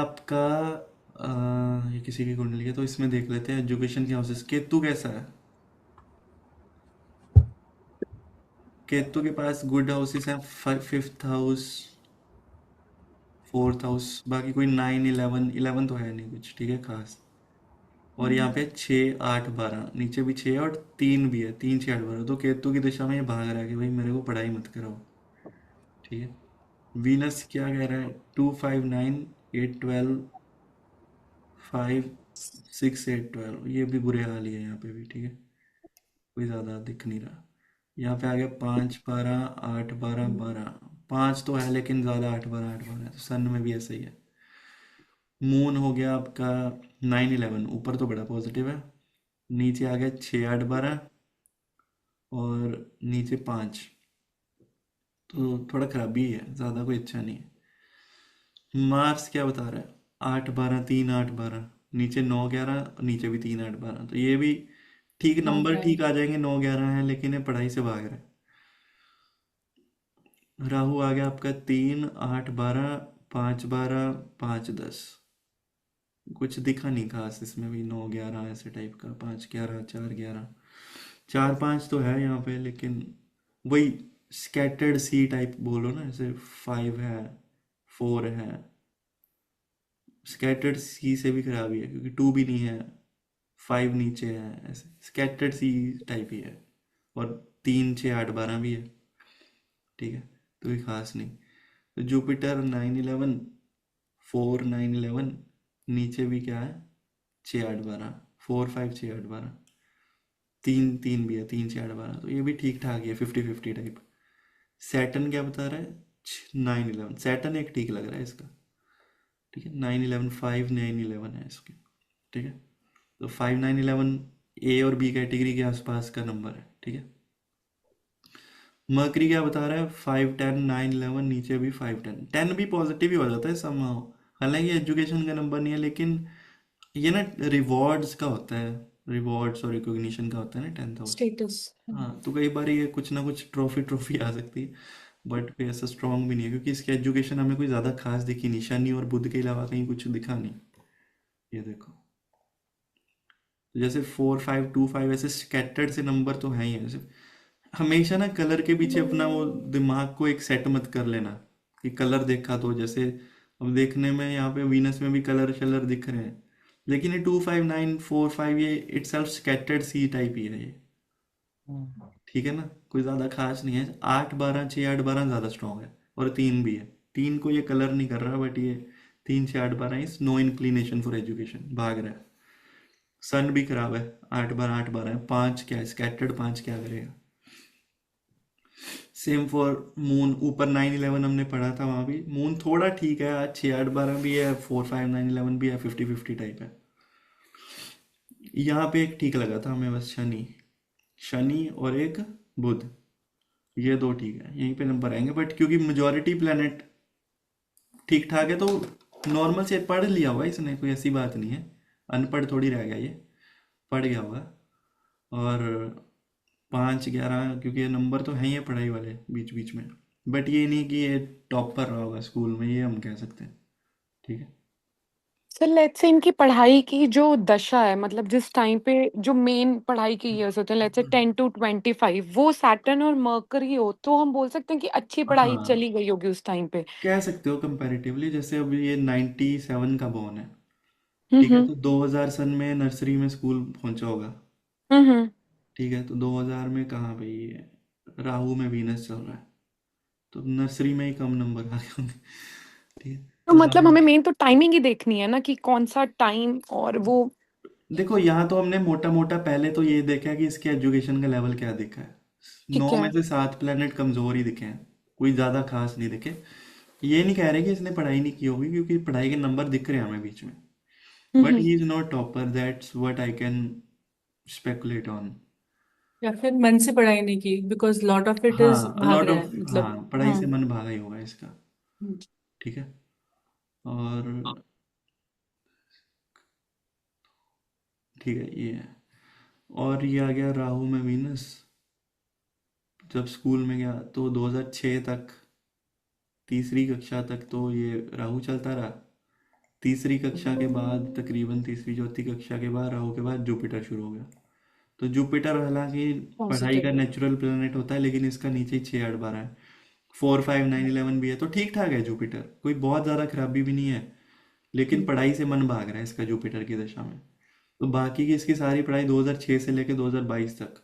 आपका ये किसी की कुंडली है तो इसमें देख लेते हैं एजुकेशन के हाउसेस। केतु कैसा है? केतु के पास गुड हाउसेस हैं, फिफ्थ हाउस, फोर्थ हाउस, बाकी कोई 9 11, 11 तो है नहीं कुछ, ठीक है खास। और यहाँ पे 6 8 12, नीचे भी 6 और 3 भी है, 3 6 8 12, तो केतु की दिशा में ये भाग रहा है कि भाई मेरे को पढ़ाई मत कराओ। ठीक है। वीनस क्या कह रहा है? 2 5 9 8 12, 5 6 8 12, ये भी बुरे हाल ही है यहाँ पे भी, ठीक है। कोई ज़्यादा दिख नहीं रहा। यहाँ पे आ गया 5 12 8 12 12। पाँच तो है लेकिन ज़्यादा 8 12 8 12 है, तो सन में भी ऐसा ही है। मून हो गया आपका 9 11, ऊपर तो बड़ा पॉजिटिव है। नीचे आ गया 6 8 12, और नीचे 5, तो थोड़ा खराबी है, ज़्यादा कोई अच्छा नहीं है। मार्स क्या बता रहा है? 8 12 3 8 12, नीचे 9 11, नीचे भी 3 8 12, तो ये भी ठीक नंबर ओके। ठीक आ जाएंगे, 9 11 है लेकिन ये पढ़ाई से भाग रहा है। राहु आ गया आपका 3 8 12, 5 12, 5 10, कुछ दिखा नहीं खास इसमें भी, 9 11 ऐसे टाइप का, 5 11 4 11, 4 5 तो है यहाँ पे लेकिन वही स्कैटर्ड सी टाइप बोलो ना, जैसे 5 है, 4 है। स्कैटर्ड सी से भी खराबी है क्योंकि 2 भी नहीं है, 5 नीचे है, ऐसे स्कैटर्ड सी टाइप ही है। और 3 6 8 12 भी है, ठीक है। तो कोई खास नहीं। तो जुपिटर 9 11, 4 9 11, नीचे भी क्या है? 6 8 12, 4 5 6 8 12, 3 3 भी है, 3 6 8 12, तो ये भी ठीक ठाक ही है, 50 50 टाइप। सैटर्न क्या बता रहा है? 9 11, सैटर्न एक ठीक लग रहा है इसका, ठीक है। 9 11, 5 9 11 है इसके, ठीक है। तो 5 9 11 ए और बी कैटेगरी के आसपास का नंबर है, ठीक है। मर्करी क्या बता रहा है? 5 10 9 11, नीचे भी 5 10, 10 भी पॉजिटिव ही हो जाता है समहाउ। हालांकि एजुकेशन का नंबर नहीं है लेकिन ये ना रिवॉर्ड्स का होता है, रिवॉर्ड्स और रिकॉग्निशन का होता है ना 10th हाउस। स्टेटस। हाँ, तो कई बार ये कुछ ना कुछ ट्रॉफी ट्रॉफी आ सकती है, बट कोई ऐसा स्ट्रांग भी नहीं है क्योंकि इसकी एजुकेशन हमें कोई ज़्यादा खास दिखी नहीं, शनि और बुध के अलावा कहीं कुछ दिखा नहीं। ये देखो, तो जैसे 4 5 2 5 ऐसे स्कैटर्ड से नंबर तो हैं ही हैं। जैसे हमेशा ना कलर के पीछे अपना वो दिमाग को एक सेट मत कर लेना कि कलर देखा तो जैसे, अब देखने में यहाँ पे वीनस में भी कलर शलर दिख रहे हैं, लेकिन ये 2 5 9 4 5 ये इट्सल्फ स्कैटर्ड सी टाइप ही है ये, ठीक है ना। कोई ज़्यादा खास नहीं है। 8 12 6 8 12 ज़्यादा स्ट्रॉन्ग है, और 3 भी है। 3 को ये कलर नहीं कर रहा, बट ये 3 6 8 12 is no inclination for education, भाग रहा है। सन भी खराब है, 8 12 8 12 है। 5 क्या है? स्कैटर्ड 5 क्या करेगा? सेम फॉर मून, ऊपर 9 11 हमने पढ़ा था, वहां भी मून थोड़ा ठीक है, आज 6 8 12 भी है, 4 5 9 11 भी है, 50 50 टाइप है। यहाँ पे एक ठीक लगा था हमें बस, शनि। शनि और एक बुध, ये दो ठीक है, यहीं पे नंबर आएंगे, बट क्योंकि मेजोरिटी प्लेनेट ठीक ठाक है तो नॉर्मल से पढ़ लिया होगा इसने, कोई ऐसी बात नहीं है। अनपढ़ थोड़ी रह गया ये, पढ़ गया होगा। और 5 11, क्योंकि ये नंबर तो हैं ही है पढ़ाई वाले बीच बीच में, बट ये नहीं कि ये टॉपर रहा होगा स्कूल में, ये हम कह सकते हैं, ठीक है। सर लेट्स से इनकी पढ़ाई की जो दशा है, मतलब जिस टाइम पे जो मेन पढ़ाई के इयर्स होते हैं, लेट्स से 10 to 25, वो सैटर्न और मर्करी हो, तो हम बोल सकते हैं कि अच्छी पढ़ाई हाँ, चली गई होगी उस टाइम पे। कह सकते हो कंपैरेटिवली, जैसे अब ये 97 का बॉर्न है, ठीक है, हम्म। तो 2000 सन में नर्सरी में स्कूल पहुंचा होगा, हम्म। ठीक है। तो 2000 में कहाँ भाई ये राहु में वीनस चल रहा है, तो नर्सरी में ही कम नंबर आ गए होंगे, ठीक है। तो तो मतलब हमें हमें मेन तो टाइमिंग ही देखनी है ना, कि कौन सा टाइम और वो। देखो, यहाँ तो हमने मोटा मोटा पहले तो ये देखा कि इसके एजुकेशन का लेवल क्या दिखा है। ठीक 9 में है। से 7 प्लेनेट कमजोर ही दिखे हैं, कोई ज्यादा खास नहीं दिखे। ये नहीं कह रहे कि इसने पढ़ाई नहीं की होगी, क्योंकि पढ़ाई के नंबर दिख रहे हैं हमें बीच में, but hmm. He is not topper, that's what I can speculate on. या फिर मन से पढ़ाई नहीं की, because lot of it is हाँ, भाग लॉट रहा ऑफ, है मतलब। हाँ पढ़ाई से हाँ। मन भागा ही होगा इसका, ठीक है। और ठीक है, ये है। और ये आ गया राहु में वीनस। जब स्कूल में गया तो 2006 तक, तीसरी कक्षा तक तो ये राहु चलता रहा। तीसरी कक्षा के बाद, तकरीबन तीसरी चौथी कक्षा के बाद, राहु के बाद जुपिटर शुरू हो गया। तो जुपिटर हालांकि पढ़ाई का पॉजिटिव है। नेचुरल प्लेनेट होता है, लेकिन इसका नीचे ही 6 8 12 है, 4 5 9 11 भी है, तो ठीक ठाक है जुपिटर, कोई बहुत ज़्यादा खराबी भी नहीं है। लेकिन हम्म, पढ़ाई से मन भाग रहा है इसका जुपिटर की दशा में। तो बाकी की इसकी सारी पढ़ाई 2006 से लेकर 2022 तक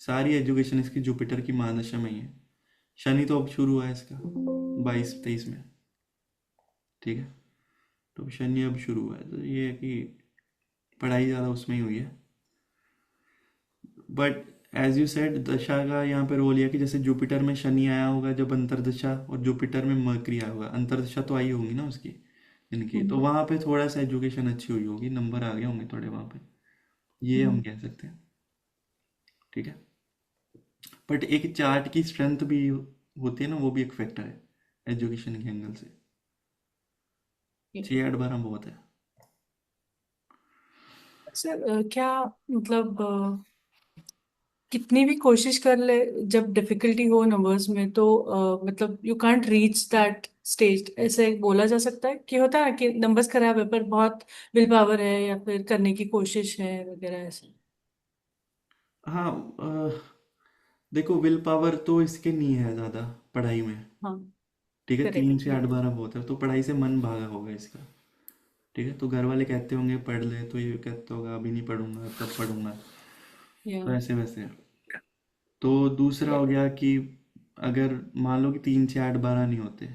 सारी एजुकेशन इसकी जुपिटर की महादशा में ही है। शनि तो अब शुरू हुआ है इसका 22 23 में, ठीक है। तो शनि अब शुरू हुआ है, तो ये है कि पढ़ाई ज़्यादा उसमें ही हुई है। बट एज यू सेड, दशा का यहाँ पे रोल यह है कि जैसे जुपिटर में शनि आया होगा जब अंतर्दशा, और जुपिटर में मरकरी आया होगा, अंतर्दशा तो आई होगी ना उसकी, इनकी तो हम्म, वहाँ पे थोड़ा सा एजुकेशन अच्छी हुई होगी, नंबर आ गए होंगे थोड़े वहाँ पे, ये हम हम्म, कह सकते हैं, ठीक है। बट एक चार्ट की स्ट्रेंथ भी होती है ना, वो भी एक फैक्टर है एजुकेशन के एंगल से। ये। 6 8 12 बहुत है। सर क्या मतलब कितनी भी कोशिश कर ले, जब डिफिकल्टी हो नंबर्स में तो मतलब you can't reach that stage, ऐसे बोला जा सकता है कि होता है कि नंबर्स खराब है पर बहुत विल पावर है या फिर करने की कोशिश है वगैरह ऐसे। हाँ, देखो विल पावर तो इसके नहीं है ज़्यादा पढ़ाई में, हाँ, ठीक है। करेक्ट, 3 से 8 12 बहुत है, तो पढ़ाई से मन भागा होगा इसका, ठीक है। तो घर वाले कहते होंगे पढ़ ले, तो ये कहता होगा अभी नहीं पढ़ूंगा, तब पढ़ूंगा, या तो ऐसे वैसे है। तो दूसरा हो करेक्ट। गया कि अगर मान लो कि 3 से 8 12 नहीं होते,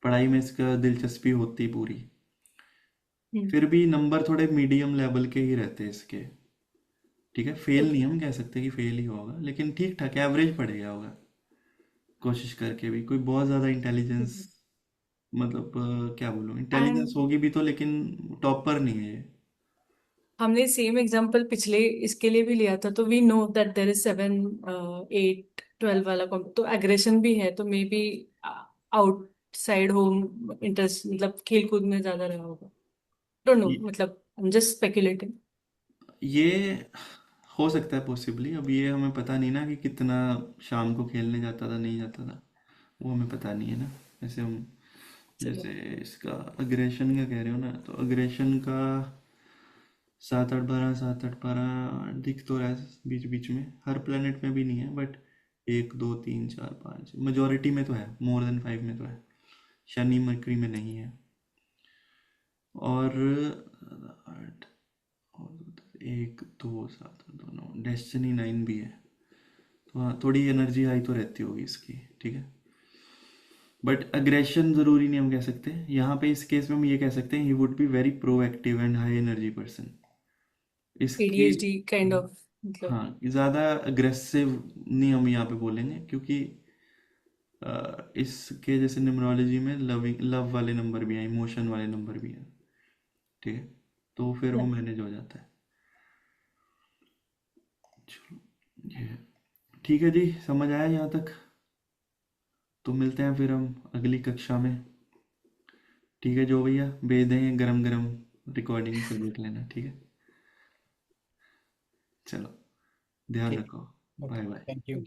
पढ़ाई में इसका दिलचस्पी होती पूरी, फिर भी नंबर थोड़े मीडियम लेवल के ही रहते हैं इसके, ठीक है। फेल नहीं ओके। हम कह सकते कि फेल ही होगा, लेकिन ठीक ठाक एवरेज पड़ेगा होगा, कोशिश करके भी। कोई बहुत ज़्यादा इंटेलिजेंस, मतलब क्या बोलूँ, इंटेलिजेंस एंड होगी भी तो, लेकिन टॉपर नहीं है ये। हमने सेम एग्जांपल पिछले इसके लिए भी लिया था, तो we know that there is 7 8 12 वाला तो एग्रेशन भी है, तो maybe outside home interest मतलब खेल कूद में ज्यादा रहा होगा। डोंट नो, ये मतलब आई एम जस्ट स्पेकुलेटिंग। ये हो सकता है पॉसिबली, अब ये हमें पता नहीं ना कि कितना शाम को खेलने जाता था नहीं जाता था, वो हमें पता नहीं है ना। ऐसे हम, जैसे इसका अग्रेशन का कह रहे हो ना, तो अग्रेशन का 7 8 12 दिख तो रहा है बीच बीच में, हर प्लेनेट में भी नहीं है, बट 1 2 3 4 5 मेजोरिटी में तो है, मोर देन 5 में तो है, शनि मरकरी में नहीं है। और 8 और 1 2 7 2 9 डेस्टिनी 9 भी है, तो हाँ थोड़ी एनर्जी हाई तो रहती होगी इसकी, ठीक है। बट अग्रेशन ज़रूरी नहीं हम कह सकते यहाँ पे, इस केस में हम ये कह सकते हैं he would be very proactive and high energy person इसकी। एडीएचडी काइंड ऑफ, मतलब। हाँ, ज़्यादा अग्रेसिव नहीं हम यहाँ पे बोलेंगे, क्योंकि इसके जैसे न्यूमरोलॉजी में लविंग लव वाले नंबर भी हैं, इमोशन वाले नंबर भी हैं, ठीक है। तो फिर वो मैनेज हो जाता है। चलो, ये ठीक है जी, समझ आया यहाँ तक। तो मिलते हैं फिर हम अगली कक्षा में, ठीक है। जो भैया भेज देंगे गरम गरम रिकॉर्डिंग, फिर देख लेना, ठीक है। चलो, ध्यान ओके। रखो, बाय बाय। Thank you.